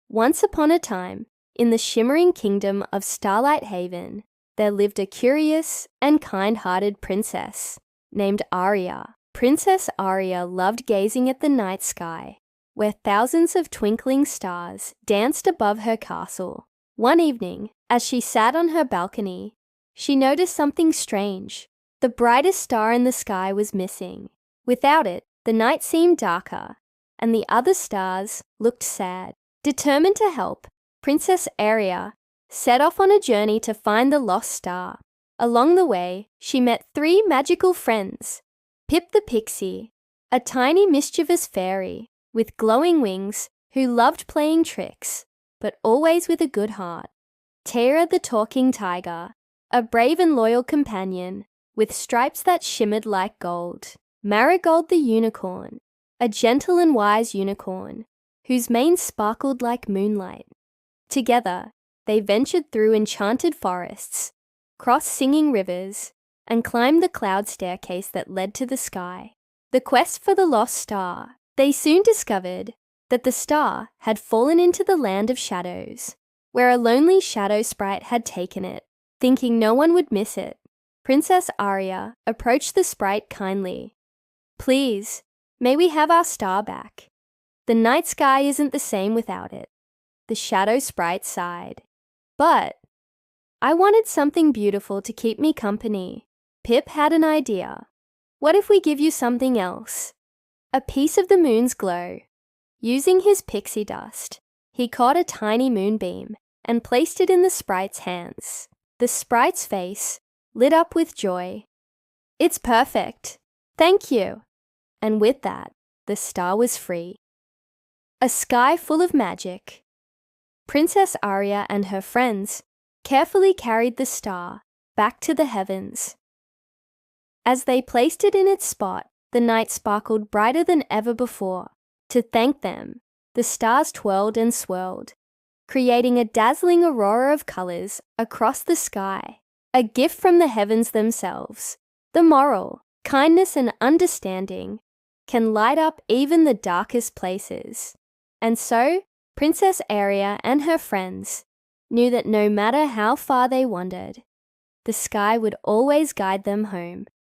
Once upon a time, in the shimmering kingdom of Starlight Haven, there lived a curious and kind-hearted princess named Aria. Princess Aria loved gazing at the night sky, where thousands of twinkling stars danced above her castle. One evening, as she sat on her balcony, she noticed something strange. The brightest star in the sky was missing. Without it, the night seemed darker, and the other stars looked sad. Determined to help, Princess Aria set off on a journey to find the lost star. Along the way, she met 3 magical friends: Pip the Pixie, a tiny mischievous fairy with glowing wings who loved playing tricks, but always with a good heart; Tara the talking tiger, a brave and loyal companion with stripes that shimmered like gold; Marigold the Unicorn, a gentle and wise unicorn whose mane sparkled like moonlight. Together, they ventured through enchanted forests, crossed singing rivers, and climbed the cloud staircase that led to the sky. The quest for the lost star. They soon discovered that the star had fallen into the land of shadows, where a lonely shadow sprite had taken it. Thinking no one would miss it, Princess Aria approached the sprite kindly. "Please, may we have our star back? The night sky isn't the same without it." The shadow sprite sighed. "But I wanted something beautiful to keep me company." Pip had an idea. "What if we give you something else? A piece of the moon's glow." Using his pixie dust, he caught a tiny moonbeam and placed it in the sprite's hands. The sprite's face lit up with joy. "It's perfect. Thank you." And with that, the star was free. A sky full of magic. Princess Aria and her friends carefully carried the star back to the heavens. As they placed it in its spot, the night sparkled brighter than ever before. To thank them, the stars twirled and swirled, creating a dazzling aurora of colors across the sky, a gift from the heavens themselves. The moral: kindness and understanding can light up even the darkest places. And so, Princess Aria and her friends knew that no matter how far they wandered, the sky would always guide them home.